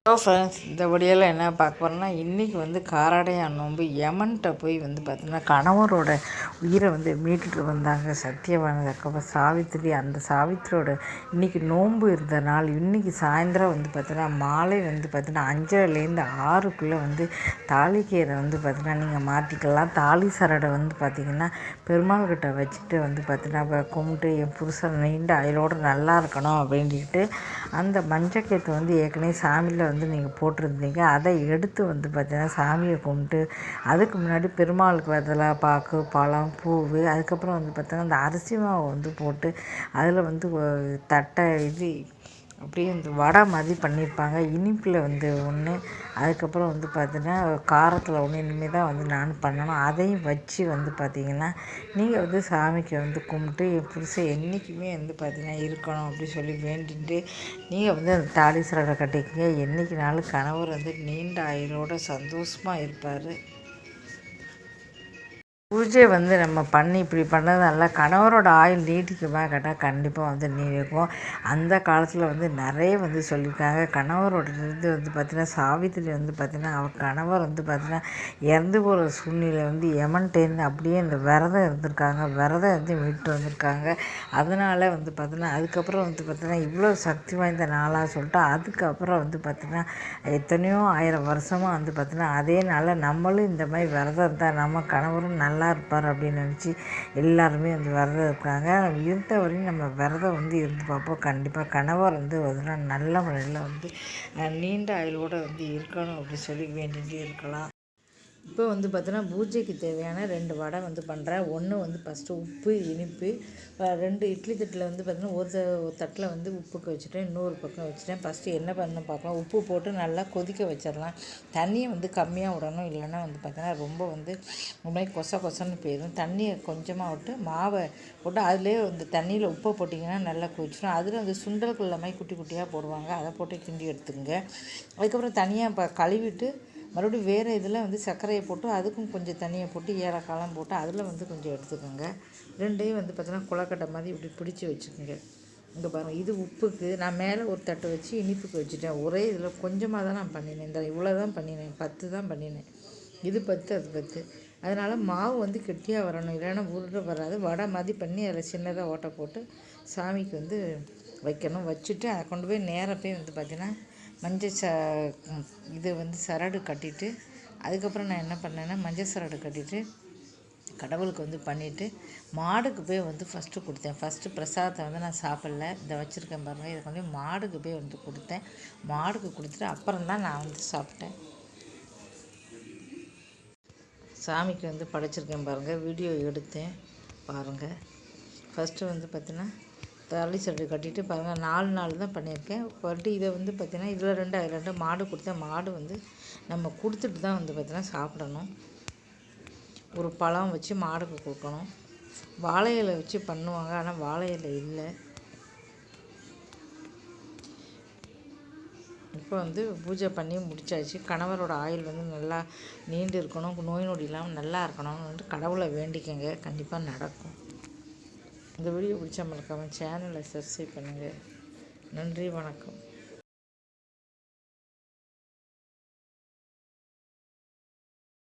Hello friends, இந்த வீடியோவில் என்ன பார்க்க போகிறோம்னா, இன்றைக்கி காராடையான் நோன்பு. யமன்கிட்ட போய் பார்த்தீங்கன்னா கணவரோட உயிரை மீட்டுட்டு வந்தாங்க சத்தியவான். அதுக்கப்புறம் சாவித்திரி, அந்த சாவித்திரியோட இன்றைக்கி நோன்பு இருந்த நாள். இன்றைக்கி சாயந்தரம் பார்த்தீங்கன்னா மாலை பார்த்தீங்கன்னா 5லேருந்து 6க்குள்ளே தாலிக்கயிறை பார்த்தீங்கன்னா நீங்கள் மாற்றிக்கலாம். தாலி சரடை பார்த்திங்கன்னா பெருமாள் கிட்ட வச்சுட்டு பார்த்தீங்கன்னா கும்பிட்டு என் புருஷன் நீண்ட ஆயுளோடு நல்லா இருக்கணும் அப்படின்ட்டு அந்த மஞ்சக்கேற்று ஏற்கனவே சாமியில் நீங்கள் போட்டிருந்தீங்க. அதை எடுத்து பார்த்தீங்கன்னா சாமியை கும்பிட்டு அதுக்கு முன்னாடி பெருமாளுக்கு பதிலாக பாக்கு, பழம், பூவு, அதுக்கப்புறம் பார்த்தீங்கன்னா அந்த அரிசி மாவை போட்டு அதில் தட்டை அப்படியே இந்த வடை மாதிரி பண்ணியிருப்பாங்க. இனிப்பில் ஒன்று, அதுக்கப்புறம் பார்த்தீங்கன்னா காரத்தில் ஒன்று. இனிமேல் தான் நான் பண்ணணும். அதையும் வச்சு பார்த்தீங்கன்னா நீங்கள் சாமிக்கு கும்பிட்டு என் புருஷன் என்றைக்குமே பார்த்தீங்கன்னா இருக்கணும் அப்படி சொல்லி வேண்டிட்டு நீங்கள் அந்த தாலி சரடை கட்டிக்கங்க. என்றைக்குனாலும் கணவர் நீண்ட ஆயுளோட சந்தோஷமாக இருப்பார். பூஜை நம்ம பண்ணி இப்படி பண்ணதுனால கணவரோட ஆயுள் நீட்டிக்குமா கேட்டால் கண்டிப்பாக நீடிக்கும். அந்த காலத்தில் நிறைய சொல்லியிருக்காங்க. கணவரோட இது பார்த்திங்கன்னா சாவித்திரி பார்த்திங்கன்னா அவர் கணவர் பார்த்திங்கன்னா இறந்து போகிற சூழ்நிலை யமன்டேருந்து அப்படியே இந்த விரதம் இருந்திருக்காங்க. விரதம் விட்டு வந்திருக்காங்க. அதனால் பார்த்திங்கன்னா அதுக்கப்புறம் பார்த்திங்கன்னா இவ்வளோ சக்தி வாய்ந்த நாளாக சொல்லிட்டு அதுக்கப்புறம் பார்த்திங்கன்னா எத்தனையோ ஆயிரம் வருஷமாக பார்த்திங்கன்னா அதே நாள் நம்மளும் இந்த மாதிரி விரதம் இருந்தால் நம்ம கணவரும் நல்லா இருப்பார் அப்படின்னு நினச்சி எல்லாருமே விரதம் இருக்காங்க. இருந்த வரையும் நம்ம விரதம் இருந்து பார்ப்போம். கண்டிப்பாக கணவர் ஒரு நல்ல முறையில் நீண்ட ஆயுளோடு இருக்கணும் அப்படின்னு சொல்லி வேண்டிகிட்டு இருக்கலாம். இப்போ பார்த்தீங்கன்னா பூஜைக்கு தேவையான 2 வடை பண்ணுறேன். ஒன்று ஃபஸ்ட்டு உப்பு, இனிப்பு. 2 இட்லி தட்டில் பார்த்தீங்கன்னா ஒரு தட்டில் உப்புக்கு வச்சுட்டேன், இன்னொரு பக்கம் வச்சுட்டேன். ஃபஸ்ட்டு என்ன பண்ணணும் பார்க்கலாம். உப்பு போட்டு நல்லா கொதிக்க வச்சிடலாம். தண்ணியை கம்மியாக விடணும், இல்லைன்னா பார்த்தீங்கன்னா ரொம்ப ஒரு மாதிரி கொசன்னு போயிடும். தண்ணியை கொஞ்சமாக விட்டு மாவை போட்டு அதிலே தண்ணியில் உப்பை போட்டிங்கன்னா நல்லா கொதிச்சிடும். அதில் சுண்டல்குள்ள மாதிரி குட்டி குட்டியாக போடுவாங்க, அதை போட்டு கிண்டி எடுத்துக்கோங்க. அதுக்கப்புறம் தனியாக கழுவிட்டு மறுபடியும் வேறு இதில் சர்க்கரையை போட்டு அதுக்கும் கொஞ்சம் தண்ணியை போட்டு ஏலக்காயெலாம் போட்டு அதில் கொஞ்சம் எடுத்துக்கோங்க. ரெண்டையும் பார்த்தீங்கன்னா குழக்கட்டை மாதிரி இப்படி பிடிச்சி வச்சுக்கோங்க. இங்கே பாருங்கள், இது உப்புக்கு. நான் மேலே ஒரு தட்டை வச்சு இனிப்புக்கு வச்சுட்டேன். ஒரே இதில் கொஞ்சமாக தான் நான் பண்ணினேன். இந்த இவ்வளோ தான் பண்ணினேன், 10 தான் பண்ணினேன். இது 10, அது 10. அதனால் மாவு கெட்டியாக வரணும், இல்லைன்னா உருண்டை வராது. வடை மாதிரி பண்ணி அதில் சின்னதாக ஓட்டை போட்டு சாமிக்கு வைக்கணும். வச்சுட்டு அதை கொண்டு போய் நேராக போய் பார்த்தீங்கன்னா மஞ்சள் இது சரடு கட்டிட்டு அதுக்கப்புறம் நான் என்ன பண்ணேன்னா மஞ்சள் சரடு கட்டிட்டு கடவுளுக்கு பண்ணிவிட்டு மாடுக்கு போய் ஃபஸ்ட்டு கொடுத்தேன். ஃபஸ்ட்டு பிரசாதத்தை நான் சாப்பிடல. இதை வச்சுருக்கேன் பாருங்கள். இதை கொண்டு மாடுக்கு போய் கொடுத்தேன். மாடுக்கு கொடுத்துட்டு அப்புறம் தான் நான் சாப்பிட்டேன். சாமிக்கு படைச்சிருக்கேன் பாருங்கள். வீடியோ எடுத்தேன் பாருங்கள். ஃபஸ்ட்டு பார்த்தீங்கன்னா தாலி சரடு கட்டிட்டு பாருங்கள், 4 நாள் தான் பண்ணியிருக்கேன். போட்டு இதை பார்த்தீங்கன்னா இதில் 2 அதில் 2 மாடு கொடுத்தேன். மாடு நம்ம கொடுத்துட்டு தான் பார்த்தீங்கன்னா சாப்பிடணும். ஒரு பழம் வச்சு மாடுக்கு கொடுக்கணும். வாழை இலை வச்சு பண்ணுவாங்க, ஆனால் வாழை இலை இல்லை. இப்போ பூஜை பண்ணி முடிச்சாச்சு. கணவரோட ஆயுள் நல்லா நீண்டு இருக்கணும், நோய் நொடி இல்லாமல் நல்லா இருக்கணும்னு கடவுளை வேண்டிக்கங்க. கண்டிப்பாக நடக்கும். இந்த வீடியோ பிடிச்சா மறக்காமல் சேனலை சப்ஸ்கிரைப் பண்ணுங்கள். நன்றி, வணக்கம்.